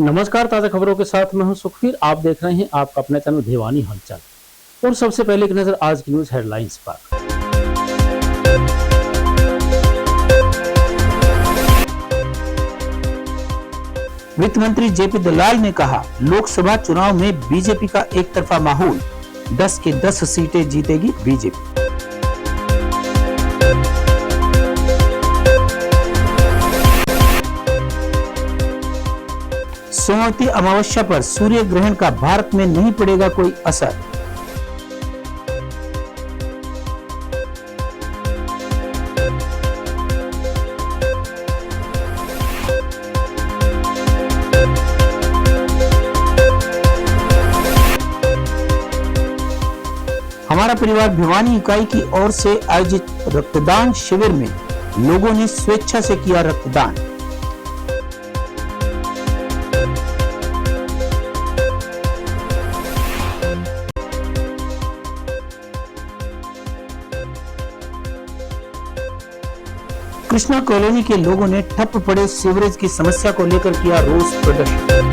नमस्कार, ताज़ा खबरों के साथ मैं हूं सुखबीर। आप देख रहे हैं आपका अपना चैनल भिवानी हलचल। और सबसे पहले एक नजर आज की न्यूज हेडलाइंस पर। वित्त मंत्री जेपी दलाल ने कहा, लोकसभा चुनाव में बीजेपी का एक तरफा माहौल, 10 की 10 सीटें जीतेगी बीजेपी। सोमवती अमावस्या पर सूर्य ग्रहण का भारत में नहीं पड़ेगा कोई असर। हमारा परिवार भिवानी इकाई की ओर से आयोजित रक्तदान शिविर में लोगों ने स्वेच्छा से किया रक्तदान। कृष्णा कॉलोनी के लोगों ने ठप पड़े सीवरेज की समस्या को लेकर किया रोष प्रदर्शन।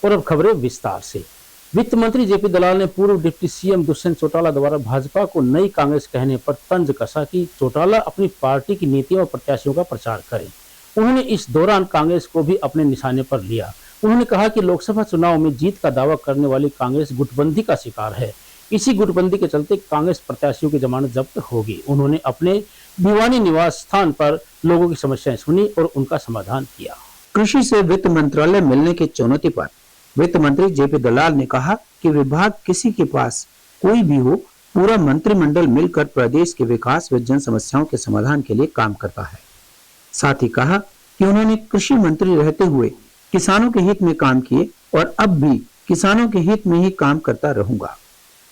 और अब खबरें विस्तार से। वित्त मंत्री जेपी दलाल ने पूर्व डिप्टी सीएम दुष्यंत चौटाला द्वारा भाजपा को नई कांग्रेस कहने पर तंज कसा कि चौटाला अपनी पार्टी की नीतियों और प्रत्याशियों का प्रचार करें। उन्होंने इस दौरान कांग्रेस को भी अपने निशाने पर लिया। उन्होंने कहा कि लोकसभा चुनाव में जीत का दावा करने वाली कांग्रेस गुटबंदी का शिकार है। इसी गुटबंदी के चलते कांग्रेस प्रत्याशियों की जमानत जब्त होगी। उन्होंने अपने भिवानी निवास स्थान पर लोगों की समस्याएं सुनी और उनका समाधान किया। कृषि से वित्त मंत्रालय मिलने की चुनौती पर वित्त मंत्री जेपी दलाल ने कहा कि विभाग किसी के पास कोई भी हो, पूरा मंत्रिमंडल मिलकर प्रदेश के विकास व जन समस्याओं के समाधान के लिए काम करता है। साथ ही कहा कि उन्होंने कृषि मंत्री रहते हुए किसानों के हित में काम किए और अब भी किसानों के हित में ही काम करता रहूंगा।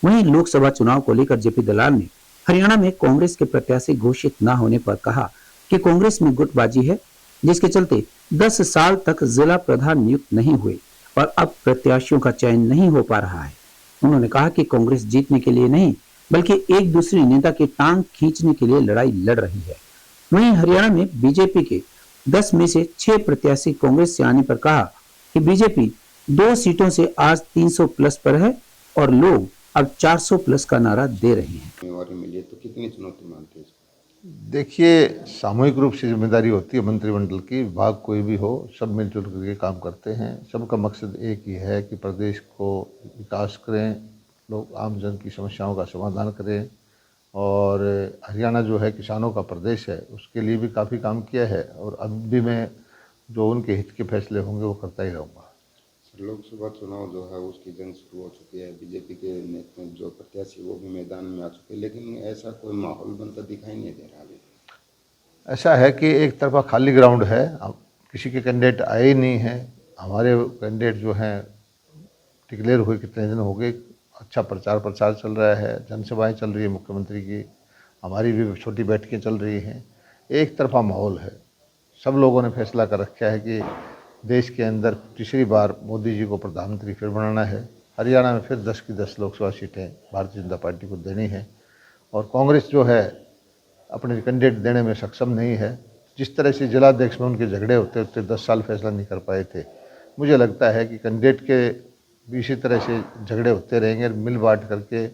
वहीं लोकसभा चुनाव को लेकर जेपी दलाल ने हरियाणा में कांग्रेस के प्रत्याशी घोषित न होने पर कहा कि कांग्रेस में गुटबाजी है, जिसके चलते 10 साल तक जिला प्रधान नियुक्त नहीं हुए और अब प्रत्याशियों का चयन नहीं हो पा रहा है। उन्होंने कहा कि कांग्रेस जीतने के लिए नहीं बल्कि एक दूसरे नेता की टांग खींचने के लिए लड़ाई लड़ रही है। वहीं हरियाणा में बीजेपी के 10 में से 6 प्रत्याशी कांग्रेस से आने पर कहा कि बीजेपी 2 सीटों से आज 300 प्लस पर है और लोग अब 400 प्लस का नारा दे रहे हैं। तो कितनी चुनौती मानते हैं? देखिए, सामूहिक रूप से जिम्मेदारी होती है मंत्रिमंडल की। विभाग कोई भी हो, सब मिलजुल करके काम करते हैं। सबका मकसद एक ही है कि प्रदेश को विकास करें, लोग आम जन की समस्याओं का समाधान करें। और हरियाणा जो है किसानों का प्रदेश है, उसके लिए भी काफ़ी काम किया है और अब भी मैं जो उनके हित के फैसले होंगे वो करता ही रहूँगा। लोकसभा चुनाव जो है उसकी जंग शुरू हो चुकी है। बीजेपी के नेता जो प्रत्याशी वो भी मैदान में आ चुके हैं, लेकिन ऐसा कोई माहौल बनता दिखाई नहीं दे रहा अभी। ऐसा है कि एक तरफा खाली ग्राउंड है, अब किसी के कैंडिडेट आए ही नहीं हैं। हमारे कैंडिडेट जो हैं डिक्लेयर हुए कितने दिन हो गए, अच्छा प्रचार चल रहा है, जनसभाएं चल रही है मुख्यमंत्री की, हमारी भी छोटी बैठकें चल रही हैं। एक तरफा माहौल है। सब लोगों ने फैसला कर रखा है कि देश के अंदर तीसरी बार मोदी जी को प्रधानमंत्री फिर बनाना है। हरियाणा में फिर 10 की 10 लोकसभा सीटें भारतीय जनता पार्टी को देनी है और कांग्रेस जो है अपने कैंडिडेट देने में सक्षम नहीं है। जिस तरह से जिलाध्यक्ष में उनके झगड़े होते होते 10 साल फैसला नहीं कर पाए थे, मुझे लगता है कि कैंडिडेट के भी इसी तरह से झगड़े होते रहेंगे, मिल बांट करके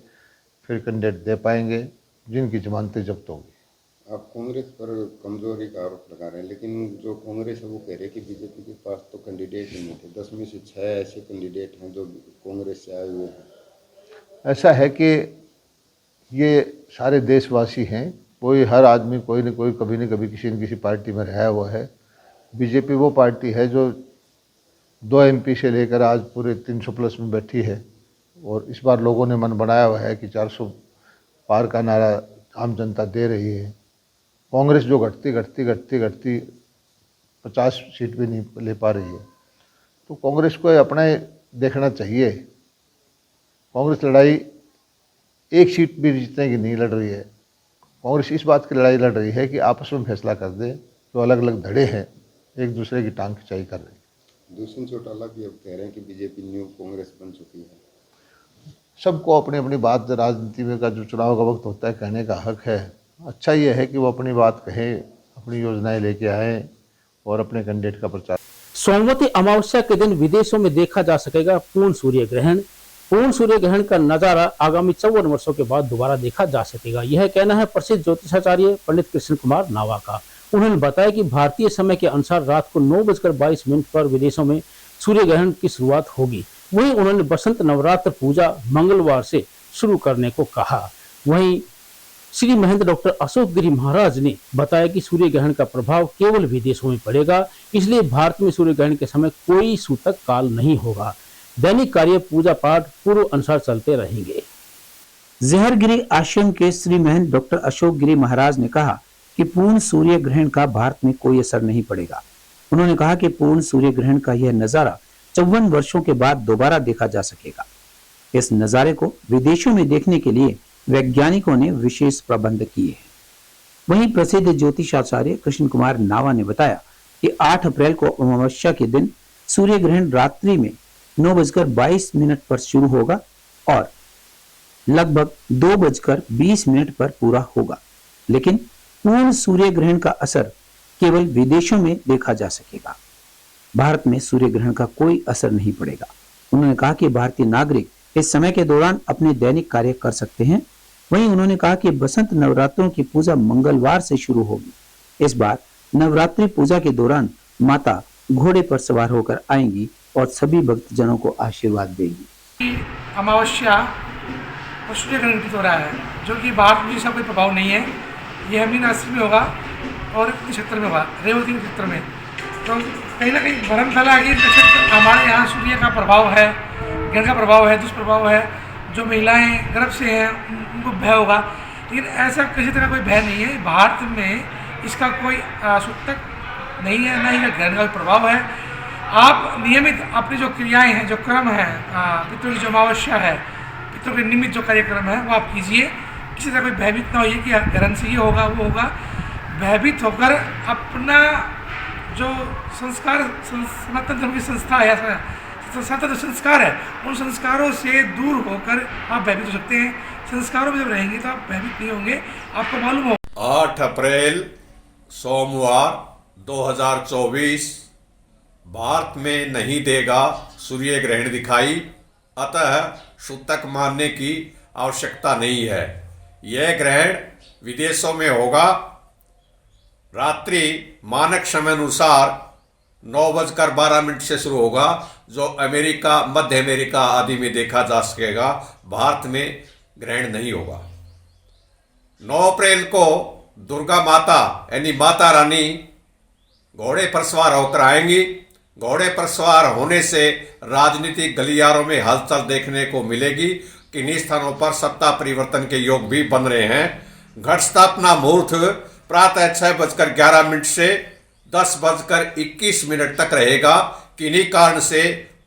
फिर कैंडिडेट दे पाएंगे जिनकी जमानतें जब्त होंगी। आप कांग्रेस पर कमजोरी का आरोप लगा रहे हैं, लेकिन जो कांग्रेस है वो कह रहे हैं कि बीजेपी के पास तो कैंडिडेट ही नहीं थे। 10 में से 6 ऐसे कैंडिडेट हैं जो कांग्रेस से आए हुए हैं। ऐसा है कि ये सारे देशवासी हैं, कोई हर आदमी कोई न कोई कभी न कभी किसी न किसी पार्टी में रहा हुआ है। बीजेपी वो पार्टी है जो 2 MP से लेकर आज पूरे 300 प्लस में बैठी है और इस बार लोगों ने मन बनाया हुआ है कि 400 पार का नारा आम जनता दे रही है। कांग्रेस जो घटती 50 सीट भी नहीं ले पा रही है, तो कांग्रेस को अपना देखना चाहिए। कांग्रेस लड़ाई एक सीट भी जीतने की नहीं लड़ रही है। कांग्रेस इस बात की लड़ाई लड़ रही है कि आपस में फैसला कर दे। जो अलग अलग धड़े हैं एक दूसरे की टांग खिंचाई कर रहे हैं। दुष्यंत चौटाला भी अब कह रहे हैं कि बीजेपी न्यू कांग्रेस बन चुकी है। सबको अपनी अपनी बात, राजनीति में का जो चुनाव का वक्त होता है, कहने का हक है। अच्छा ये है कि वो अपनी बात कहे, अपनी योजनाएं लेके आए और अपने कैंडिडेट का प्रचार। सोमवती अमावस्या के दिन विदेशों में देखा जा सकेगा पूर्ण सूर्य ग्रहण। पूर्ण सूर्य ग्रहण का नजारा आगामी 54 वर्षों के बाद दोबारा देखा जा सकेगा, यह कहना है प्रसिद्ध ज्योतिषाचार्य पंडित कृष्ण कुमार नावा का। उन्होंने बताया कि भारतीय समय के अनुसार रात को 9:22 पर विदेशों में सूर्य ग्रहण की शुरुआत होगी। वहीं उन्होंने बसंत नवरात्र पूजा मंगलवार से शुरू करने को कहा। वहीं श्री महंत डॉक्टर अशोक गिरी महाराज ने बताया कि सूर्य ग्रहण का प्रभाव केवल विदेशों में पड़ेगा, इसलिए भारत में सूर्य ग्रहण के समय कोई सूतक काल नहीं होगा। दैनिक कार्य पूजा पाठ पूर्व अनुसार चलते रहेंगे। जहरगिरी आश्रम के श्री महंत डॉक्टर अशोक गिरी महाराज ने कहा कि पूर्ण सूर्य ग्रहण का भारत में कोई असर नहीं पड़ेगा। उन्होंने कहा कि पूर्ण सूर्य ग्रहण का यह नजारा 54 वर्षों के बाद दोबारा देखा जा सकेगा। इस नजारे को विदेशों में देखने के लिए वैज्ञानिकों ने विशेष प्रबंध किए हैं। वहीं प्रसिद्ध ज्योतिषाचार्य कृष्ण कुमार नावा ने बताया कि 8 अप्रैल को अमावस्या के दिन सूर्य ग्रहण रात्रि में 9:22 पर शुरू होगा और लगभग 2:20 पर पूरा होगा, लेकिन पूर्ण सूर्य ग्रहण का असर केवल विदेशों में देखा जा सकेगा। भारत में सूर्य ग्रहण का कोई असर नहीं पड़ेगा। उन्होंने कहा कि भारतीय नागरिक इस समय के दौरान अपने दैनिक कार्य कर सकते हैं। वहीं उन्होंने कहा कि बसंत नवरात्रों की पूजा मंगलवार से शुरू होगी। इस बार नवरात्रि पूजा के दौरान माता घोड़े पर सवार होकर आएंगी और सभी भक्तजनों को आशीर्वाद देगी। अमावस्या और सूर्य ग्रहण घटित हो रहा है, जो कि भारत में इसका कोई प्रभाव नहीं है। यह मीन राशि में होगा और नक्षत्र में होगा, रेवती नक्षत्र में। तो कहीं ना कहीं भ्रम फैला है कि नक्षत्र हमारे यहाँ सूर्य का प्रभाव है, ग्रहण का प्रभाव है, दुष्प्रभाव है, जो महिलाएं गर्भ से हैं उनको भय होगा, लेकिन ऐसा किसी तरह कोई भय नहीं है। भारत में इसका कोई सूतक नहीं है, न ही ग्रहण का प्रभाव है। आप नियमित अपनी जो क्रियाएं हैं, जो क्रम है, पितरों की जो अमावस्या है, पितरों के निमित्त जो कार्यक्रम है वो आप कीजिए। किसी तरह कोई भयभीत ना होइए कि ग्रहण से ये होगा वो होगा। भयभीत होकर अपना जो संस्कार, सनातन धर्म की संस्था है, सनातन संस्कार है, उन संस्कारों से दूर होकर आप भयभीत हो सकते हैं। संस्कारों में जब रहेंगे तो आप भयभीत नहीं होंगे। आपको मालूम हो 8 अप्रैल सोमवार 2024 भारत में नहीं देगा सूर्य ग्रहण दिखाई, अतः सूतक मानने की आवश्यकता नहीं है। यह ग्रहण विदेशों में होगा। रात्रि मानक समय अनुसार 9:12 से शुरू होगा, जो अमेरिका, मध्य अमेरिका आदि में देखा जा सकेगा। भारत में ग्रहण नहीं होगा। 9 अप्रैल को दुर्गा माता यानी माता रानी घोड़े पर सवार होकर आएंगी। घोड़े पर सवार होने से राजनीतिक गलियारों में हलचल देखने को मिलेगी। किन्हीं स्थानों पर सत्ता परिवर्तन के योग भी बन रहे हैं। घट स्थापना मुहूर्त प्रातः 6:11 से 10:21 तक रहेगा। किन्हीं कारण से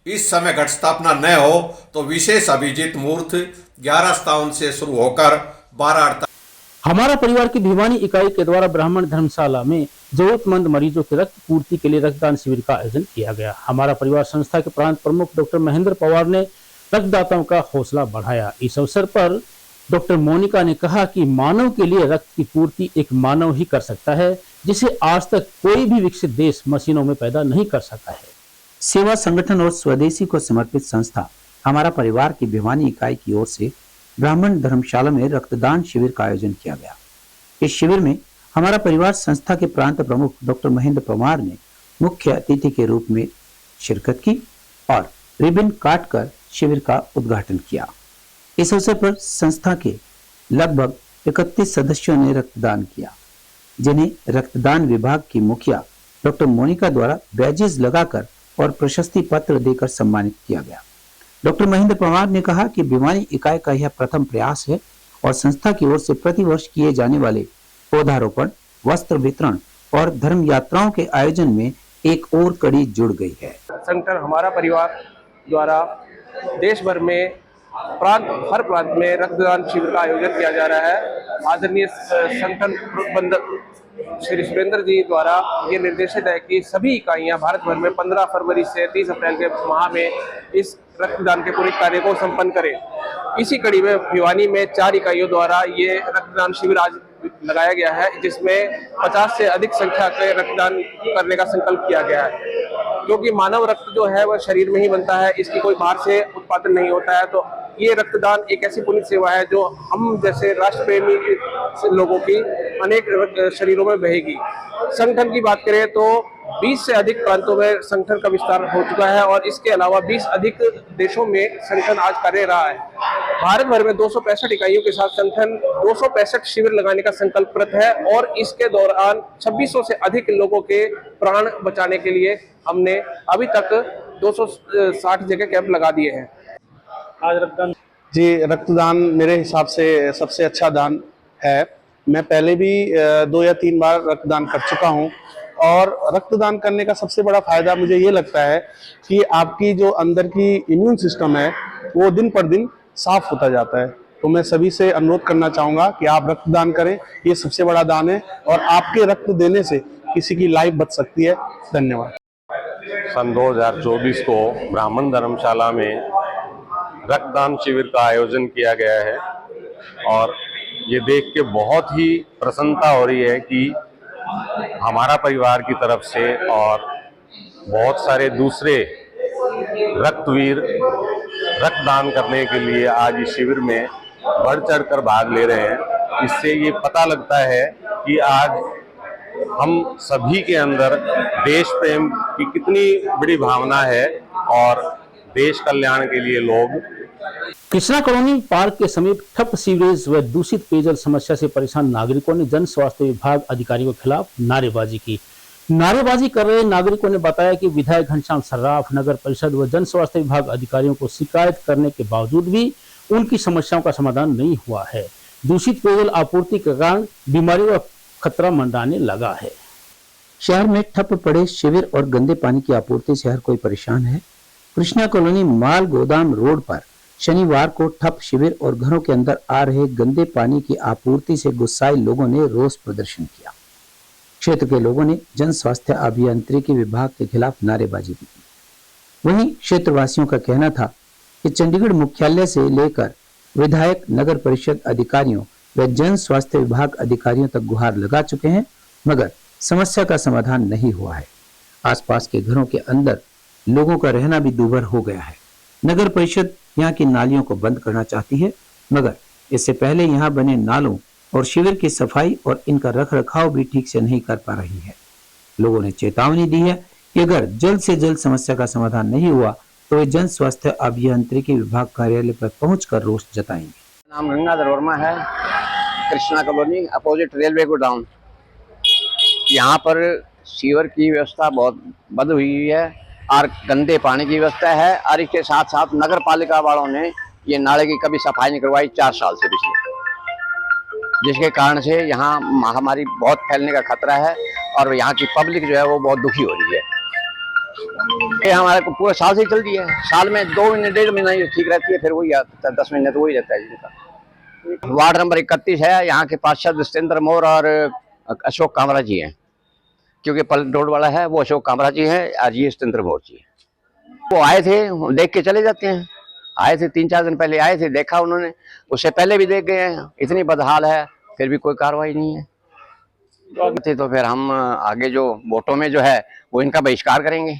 इस समय घट स्थापना न हो तो विशेष अभिजीत मुहूर्त 11:57 से शुरू होकर 12:48। हमारा परिवार की भिवानी इकाई के द्वारा ब्राह्मण धर्मशाला में जरूरतमंद मरीजों की रक्त पूर्ति के लिए रक्तदान शिविर का आयोजन किया गया। हमारा परिवार संस्था के प्रांत प्रमुख डॉक्टर महेंद्र पवार ने रक्तदाताओं का हौसला बढ़ाया। इस अवसर पर डॉक्टर मोनिका ने कहा कि मानव के लिए रक्त की पूर्ति एक मानव ही कर सकता है, जिसे आज तक कोई भी विकसित देश मशीनों में पैदा नहीं कर सका है। सेवा संगठन और स्वदेशी को समर्पित संस्था हमारा परिवार की भिवानी इकाई की ओर से ब्राह्मण धर्मशाला में रक्तदान शिविर का आयोजन किया गया। इस शिविर में हमारा परिवार संस्था के प्रांत प्रमुख डॉक्टर महेंद्र पवार ने मुख्य अतिथि के रूप में शिरकत की और रिबन काटकर शिविर का उद्घाटन किया। इस अवसर पर संस्था के लगभग 31 सदस्यों ने रक्तदान किया, जिन्हें रक्तदान विभाग की मुखिया डॉक्टर मोनिका द्वारा बैजेस लगाकर और प्रशस्ति पत्र देकर सम्मानित किया गया। डॉक्टर महेंद्र पवार ने कहा कि भिवानी इकाई का यह प्रथम प्रयास है और संस्था की ओर से प्रतिवर्ष किए जाने वाले पौधारोपण, वस्त्र वितरण और धर्म यात्राओं के आयोजन में एक और कड़ी जुड़ गई है। संगठन हमारा परिवार द्वारा देश भर में हर प्रांत में रक्तदान शिविर का आयोजन किया जा रहा है। आदरणीय संगठन प्रबंधक श्री सुरेंद्र जी द्वारा ये निर्देशित है कि सभी इकाइयां भारत भर में 15 फरवरी से 30 अप्रैल के माह में इस रक्तदान के पूरे कार्य को संपन्न करें। इसी कड़ी में भिवानी में 4 इकाइयों द्वारा ये रक्तदान शिविर आज लगाया गया है, जिसमें 50 से अधिक संख्या के रक्तदान करने का संकल्प किया गया है। क्योंकि मानव रक्त जो है वह शरीर में ही बनता है, इसकी कोई बाहर से उत्पादन नहीं होता है। तो ये रक्तदान एक ऐसी पुण्य सेवा है जो हम जैसे राष्ट्र प्रेमी लोगों की अनेक शरीरों में बहेगी। संगठन की बात करें तो 20 से अधिक प्रांतों में संगठन का विस्तार हो चुका है और इसके अलावा 20 अधिक देशों में संगठन आज कार्य रहा है। भारत भर में 265 इकाइयों के साथ संगठन 265 शिविर लगाने का संकल्परत है और इसके दौरान 2600 से अधिक लोगों के प्राण बचाने के लिए हमने अभी तक 260 जगह कैंप लगा दिए हैं। आज रक्तदान जी, रक्तदान मेरे हिसाब से सबसे अच्छा दान है। मैं पहले भी 2 या 3 बार रक्तदान कर चुका हूं और रक्तदान करने का सबसे बड़ा फायदा मुझे ये लगता है कि आपकी जो अंदर की इम्यून सिस्टम है वो दिन पर दिन साफ होता जाता है। तो मैं सभी से अनुरोध करना चाहूँगा कि आप रक्तदान करें, ये सबसे बड़ा दान है और आपके रक्त देने से किसी की लाइफ बच सकती है। धन्यवाद। सन 2024 को ब्राह्मण धर्मशाला में रक्तदान शिविर का आयोजन किया गया है और ये देख के बहुत ही प्रसन्नता हो रही है कि हमारा परिवार की तरफ से और बहुत सारे दूसरे रक्तवीर रक्तदान करने के लिए आज इस शिविर में बढ़ चढ़ कर भाग ले रहे हैं। इससे ये पता लगता है कि आज हम सभी के अंदर देश प्रेम की कितनी बड़ी भावना है और देश कल्याण के लिए लोग। कृष्णा कॉलोनी पार्क के समीप ठप सीवरेज व दूषित पेयजल समस्या से परेशान नागरिकों ने जन स्वास्थ्य विभाग अधिकारियों के खिलाफ नारेबाजी की। नारेबाजी कर रहे नागरिकों ने बताया कि विधायक घनश्याम सर्राफ, नगर परिषद व जन स्वास्थ्य विभाग अधिकारियों को शिकायत करने के बावजूद भी उनकी समस्याओं का समाधान नहीं हुआ है। दूषित पेयजल आपूर्ति के कारण बीमारियों का खतरा मंडराने लगा है। शहर में ठप पड़े शिविर और गंदे पानी की आपूर्ति से हर कोई परेशान है। कृष्णा कॉलोनी माल गोदाम रोड पर शनिवार को ठप शिविर और घरों के अंदर आ रहे गंदे पानी की आपूर्ति से गुस्साए लोगों ने रोष प्रदर्शन किया। क्षेत्र के लोगों ने जन स्वास्थ्य अभियांत्रिकी विभाग के खिलाफ नारेबाजी की। वहीं क्षेत्रवासियों का कहना था कि चंडीगढ़ मुख्यालय से लेकर विधायक, नगर परिषद अधिकारियों व जन स्वास्थ्य विभाग अधिकारियों तक गुहार लगा चुके हैं, मगर समस्या का समाधान नहीं हुआ है। आसपास के घरों के अंदर लोगों का रहना भी दूभर हो गया है। नगर परिषद यहाँ की नालियों को बंद करना चाहती है, मगर इससे पहले यहाँ बने नालों और शिविर की सफाई और इनका रखरखाव भी ठीक से नहीं कर पा रही है। लोगों ने चेतावनी दी है कि अगर जल्द से जल्द समस्या का समाधान नहीं हुआ तो वे जन स्वास्थ्य अभियांत्रिकी विभाग कार्यालय पर पहुंचकर रोष जताएंगे। नाम गंगाधर वर्मा है, Krishna colony opposite railway godown. यहाँ पर सीवर की व्यवस्था बहुत बद हुई है और गंदे पानी की व्यवस्था है और इसके साथ साथ नगर पालिका वालों ने ये नाले की कभी सफाई नहीं करवाई 4 साल से पिछले, जिसके कारण से यहाँ महामारी बहुत फैलने का खतरा है और यहाँ की पब्लिक जो है वो बहुत दुखी हो रही है। ये हमारे को पूरे साल से ही चलती है, साल में 2 महीने 1.5 महीना ये ठीक रहती है, फिर वही 10 महीने तो वही रहता है जिनका। वार्ड नंबर 31 है, यहाँ के पार्षद सत्येंद्र मोर और अशोक कामरा जी हैं, क्योंकि पलट रोड वाला है वो अशोक कामरा जी है और ये सत्येंद्र मोर जी है। वो आए थे, देख के चले जाते हैं। आए थे 3-4 दिन पहले आए थे, देखा उन्होंने, उससे पहले भी देख गए हैं। इतनी बदहाल है फिर भी कोई कार्रवाई नहीं है। तो फिर हम आगे जो वोटों में जो है वो इनका बहिष्कार करेंगे।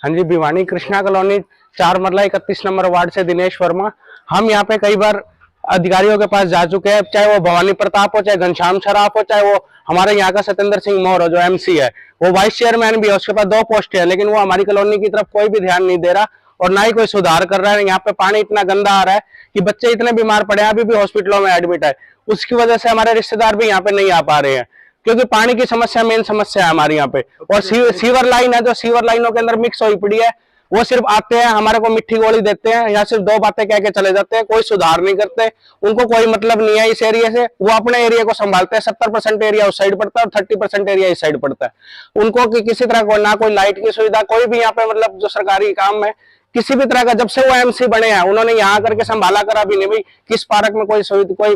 हाँ जी, भिवानी कृष्णा कॉलोनी 4 मरला 31 नंबर वार्ड से दिनेश वर्मा। हम यहाँ पे कई बार अधिकारियों के पास जा चुके हैं, चाहे वो भवानी प्रताप हो, चाहे घनश्याम सराफ हो, चाहे वो हमारे यहाँ का सत्येंद्र सिंह मौर्य हो जो एमसी है, वो वाइस चेयरमैन भी है, उसके पास 2 पोस्ट है, लेकिन वो हमारी कॉलोनी की तरफ कोई भी ध्यान नहीं दे रहा और ना ही कोई सुधार कर रहा है। यहाँ पे पानी इतना गंदा आ रहा है कि बच्चे इतने बीमार पड़े हैं, अभी भी हॉस्पिटलों में एडमिट है। उसकी वजह से हमारे रिश्तेदार भी यहाँ पे नहीं आ पा रहे हैं, क्योंकि पानी की समस्या मेन समस्या है हमारे यहाँ पे। और सीवर लाइन है, जो सीवर लाइनों के अंदर मिक्स हुई पड़ी है, वो सिर्फ आते हैं, हमारे को मिट्टी गोली देते हैं, यहाँ सिर्फ 2 बातें कह के चले जाते हैं, कोई सुधार नहीं करते। उनको कोई मतलब नहीं है इस एरिया से, वो अपने एरिया को संभालते हैं। 70% एरिया उस साइड पड़ता है और 30% एरिया इस साइड पड़ता है। उनको किसी तरह को ना कोई लाइट की सुविधा, कोई भी यहाँ पे मतलब जो सरकारी काम है किसी भी तरह का, जब से वो एमसी बने हैं उन्होंने यहाँ करके संभाला करा भी नहीं। भाई किस पार्क में कोई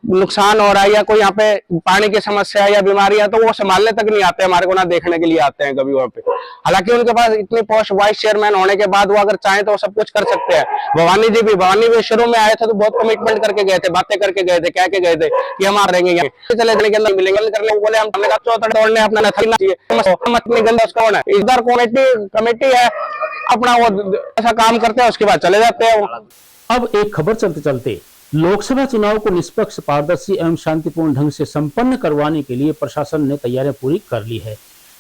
नुकसान हो रहा है या कोई यहाँ पे पानी की समस्या है या बीमारी है, तो वो संभालने तक नहीं आते, हमारे को ना देखने के लिए आते हैं कभी वहाँ पे। हालांकि उनके पास इतनी पोस्ट वाइस चेयरमैन होने के बाद वो अगर चाहें तो वो सब कुछ कर सकते हैं। भवानी भी शुरू में आए थे तो बहुत कमिटमेंट करके गए थे, बातें करके गए थे, कह के गए थे कि हम आ रहेंगे यहाँ चले जाने के अंदर मिलेंगे करने बोले, हमने कहा चौथा तोड़ने अपना नथी चाहिए गंदा उसका होना है। इधर कमेटी है अपना वो ऐसा काम करते हैं, उसके बाद चले जाते हैं वो। अब एक खबर चलते चलते लोकसभा चुनाव को निष्पक्ष, पारदर्शी एवं शांतिपूर्ण ढंग से संपन्न करवाने के लिए प्रशासन ने तैयारियां पूरी कर ली है।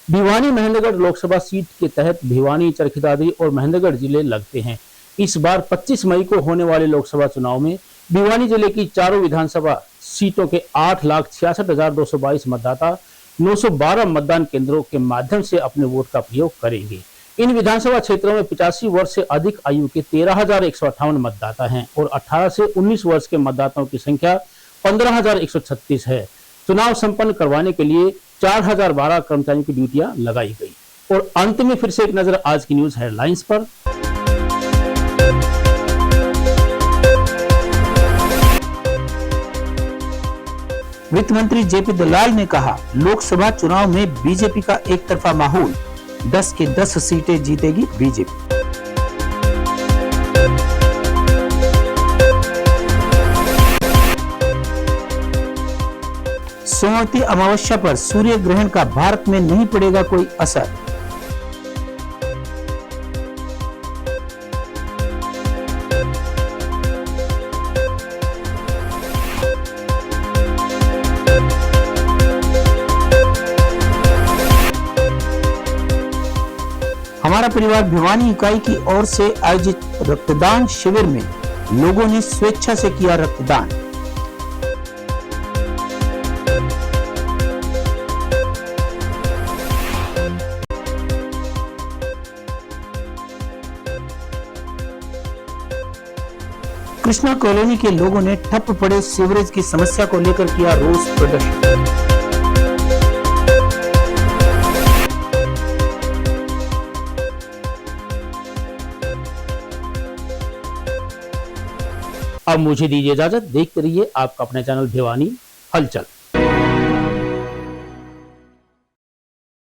भिवानी महेंद्रगढ़ लोकसभा सीट के तहत भिवानी, चरखी और महेंद्रगढ़ जिले लगते हैं। इस बार 25 मई को होने वाले लोकसभा चुनाव में भिवानी जिले की चारों विधानसभा सीटों के 8,66,222 मतदाता 912 मतदान केंद्रों के माध्यम से अपने वोट का प्रयोग करेंगे। इन विधानसभा क्षेत्रों में 85 वर्ष से अधिक आयु के 13,158 मतदाता हैं और 18 से 19 वर्ष के मतदाताओं की संख्या 15,136 है। चुनाव संपन्न करवाने के लिए 4,012 कर्मचारियों की ड्यूटियां लगाई गई। और अंत में फिर से एक नजर आज की न्यूज हेडलाइंस पर। वित्त मंत्री जेपी दलाल ने कहा, लोकसभा चुनाव में बीजेपी का एक तरफा माहौल, 10 के 10 सीटें जीतेगी बीजेपी। सोमवती अमावस्या पर सूर्य ग्रहण का भारत में नहीं पड़ेगा कोई असर। हमारा परिवार भिवानी इकाई की ओर से आयोजित रक्तदान शिविर में लोगों ने स्वेच्छा से किया रक्तदान। कृष्णा कॉलोनी के लोगों ने ठप पड़े सीवरेज की समस्या को लेकर किया रोष प्रदर्शन। अब मुझे दीजिए इजाजत। देखते रहिए आपका अपना चैनल भिवानी हलचल।